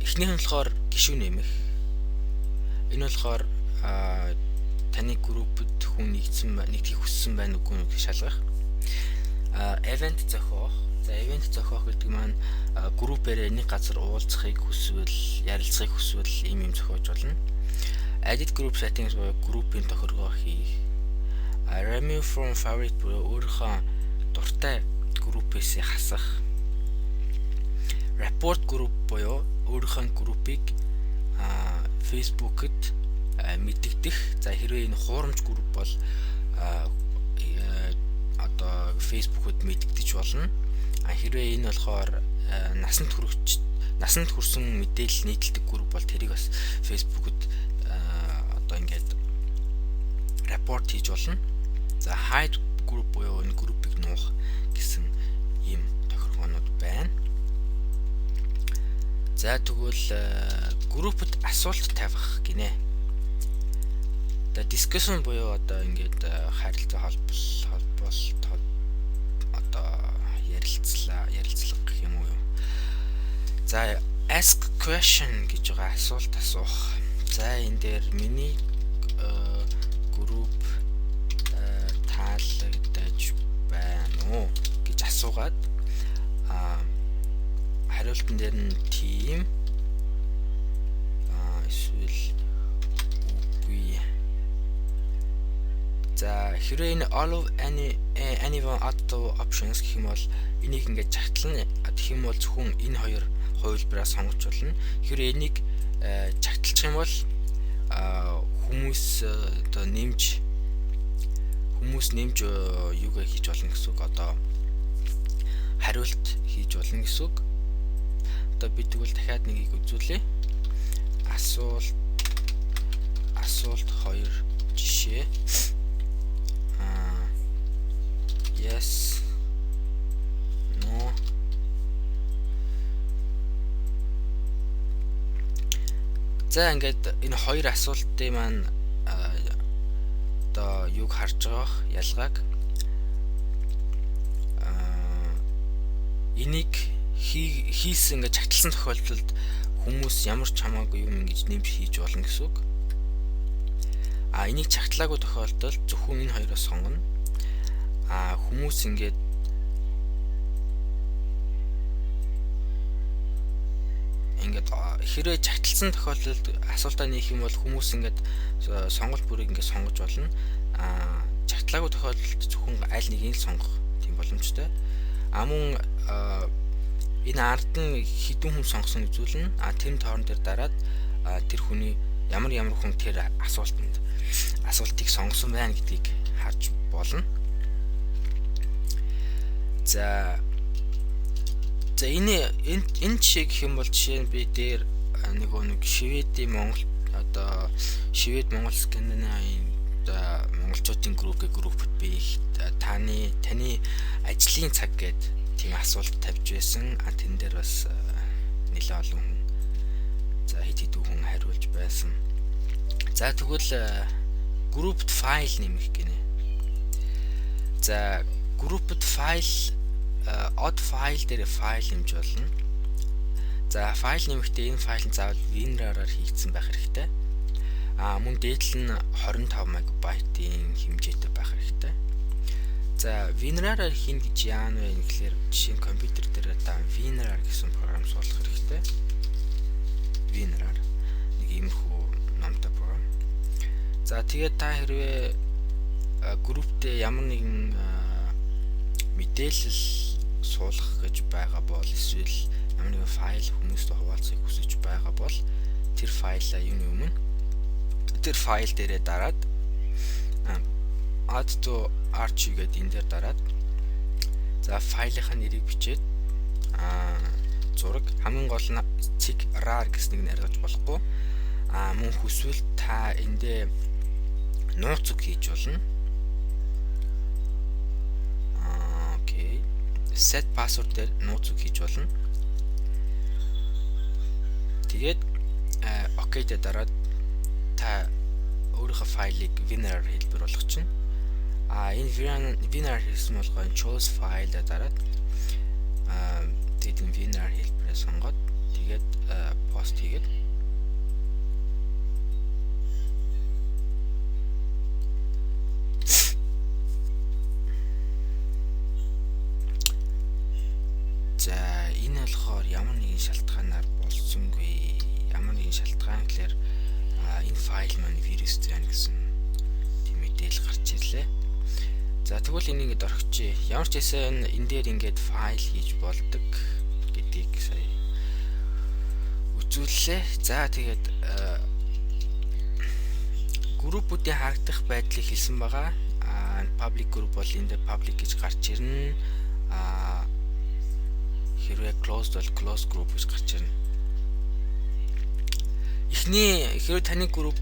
эхнийх нь болохоор гишүүн нэмэх. Энэ болохоор таны группэд хүн нэгдхийг хүссэн байна уугүй нь шалгах. Event зохиох. За event зохиох гэдэг маань группээр нэг газар уулзахыг хүсвэл, ярилцахыг хүсвэл ийм зохиож болно. Edit group settings буюу группийн тохиргоо хийх. Remove from favorite буюу өөрийнхөө дуртай группээс хасах. Report group буюу өөрийнхөө группийг Facebook-д мэддэгдэх. За хэрвээ энэ хуурамч групп бол одоо Facebook-д мэддэгдэж болно. Хэрвээ энэ болохоор насанд хүрсэн мэдээлэл нийтэлдэг групп бол тэрийг бас Facebook-д одоо ингээд report хийж болно. За hide group буюу энэ группийг нуух гэсэн ийм тохиргоонууд байна. За тэгвэл группэд асуулт тавих гинэ. За discussion буюу одоо ингээд харилцаа холбоолт одоо ярилцлага гэх юм уу. За ask question гэж байгаа асуулт асуух. За энэ дээр миний групп таалагдаж байна уу гэж асуугаад хариултан дээр нь тийм эсвэл үгүй. За хэрвээ энэ all of any one auto options гэх юм бол энийг ингээд чагтлан гэх юм бол зөвхөн энэ хоёр хувилбараа сонгож болно. Хэрвээ энийг чагтлах юм бол хүмүүс нэмж юугаа хийж болно гэсэн үг, одоо хариулт хийж болно гэсэн үг. Одоо би тэгвэл дахиад нэгийг үзүүлье. Асуулт 2 жишээ. Yes, no. За ингээд энэ хоёр асуултын маань одоо юг харж байгаа ялгааг энийг хийсэн ингээд чагтлсан тохиолдолд хүмүүс ямар ч хамаагүй юм ингэж нэмж хийж болно гэсэн үг. Энийг чагтлаагүй тохиолдолд зөвхөн энэ хоёроос сонгоно. Хүмүүс ингээд хэрвээ чагтлсан тохиолдолд асуултаа нээх юм бол хүмүүс ингээд сонголт бүрийг ингээд сонгож болно. Чагтлаагүй тохиолдолд зөвхөн аль нэгийг л сонгох тийм боломжтой. Мөн энэ ард нь хэдэн хүн сонгосон үзүүлнэ. Тэр тоорн дээр дараад тэр хүний ямар хүн тэр асуултыг сонгосон байна гэдгийг харж болно. За энэ жишээ гэх юм бол жишээ нь би дээр нэг Шведийн Монгол одоо Швед Монгол Скандинавын монголчуудын группэд би таны ажлын цаг гээд тийм асуулт тавьж байсан. Тэн дээр бас нэлээд олон хүн хэд хүн хариулж байсан. За тэгвэл группэд файл нэмэх гинэ. За группэд файл odd file дээр файл нэмж болно. За файл нэмэхдээ энэ файл нь заавал WinRAR-аар хийгдсэн байх хэрэгтэй. Мөн дээдл нь 25 MB-ийн хэмжээтэй байх хэрэгтэй. За WinRAR-аар хийн гэж яана вэ гэхээр жишээ нь компьютер дээр та WinRAR гэсэн програм суулгах хэрэгтэй. WinRAR нэг иймэрхүү номтой програм. За тэгээд та хэрвээ групптэй ямар нэгэн мэдээлэл суулгах гэж байгаа бол эсвэл ямар нэгэн файл хүмүүстэй хуваалцахыг хүсэж байгаа бол тэр файлаа юуны өмнө тэр файл дээрээ дараад add to archive гэдэг энэ дээр дараад за файлынхаа нэрийг бичээд зураг хамгийн гол нь цэг rar гэснийг нэргэж болохгүй. Мөн хүсвэл та эндээ нууц үг хийж болно. Set password дээр нууц үг хийж болно. Тэгээд окей дээр дараад та өөрийнхөө файлыг WinRAR хэлбэр болгох чинь. Энэ WinRAR хэлсэн болгоо choose file дээр дараад тэгээд WinRAR хэлбэрээ сонгоод тэгээд пост нэгэн шалтгаанаар болсонгүй. Ямар нэгэн шалтгаан гэхээр энэ файл маань вирустэй байна гэсэн тийм мэдээлэл гарч ирлээ. За тэгвэл энийг ингээд орхичээ. Ямар ч байсан энэ дээр ингээд файл хийж болдог гэдгийг сая үзүүллээ. За тэгээд группүүдийн харагдах байдлыг хэлсэн байгаа. Public group бол энд public гэж гарч ирнэ. Хэрвээ closed бол closed group гэж гарч ирнэ. Хэрвээ таны групп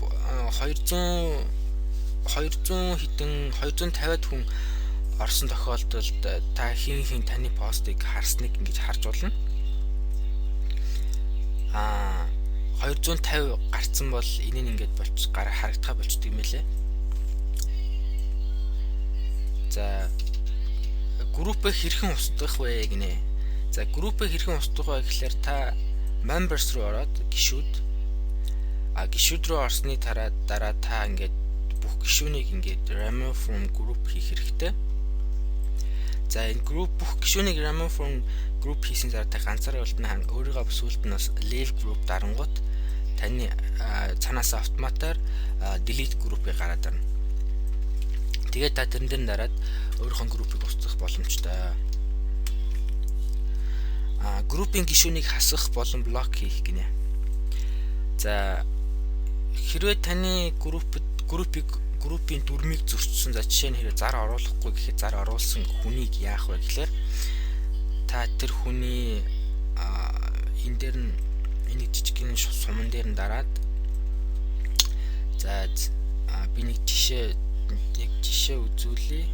250-д хүн орсон тохиолдолд та хин таны постыг харсныг ингэж харж болно. 250 гарцсан бол энэ нь ингэж харагдахаа болчдөг юм лээ. За группээ хэрхэн устгах вэ гинэ? За группээ хэрхэн устгах вэ гэхээр та members руу ороод гишүүд рүү орсны дараа та ингээд бүх гишүүнийг ингээд remove from group хийх хэрэгтэй. За энэ бүх гишүүнийг remove from group хийсэн дараа та ганцаараа болтно өөрийгөө сүлд нь бас leave group дарангууд таны цаанаас автоматар delete group-ыг гараад ирнэ. Тэгээд та тэрэн дээр дараад өөрийнхөө группийг устгах боломжтой. Группийн гишүүнийг хасах болон блок хийх гинэ. За хэрвээ таны группийн дүрмийг зөрчсөн. За жишээ нь хэрвээ зар оруулахгүй гэхэд зар оруулсан хүнийг яах вэ гэхээр та тэр хүний энэ дээр нь энийг жижигхэн суман дээр нь дараад за би нэг жишээ үзүүлье.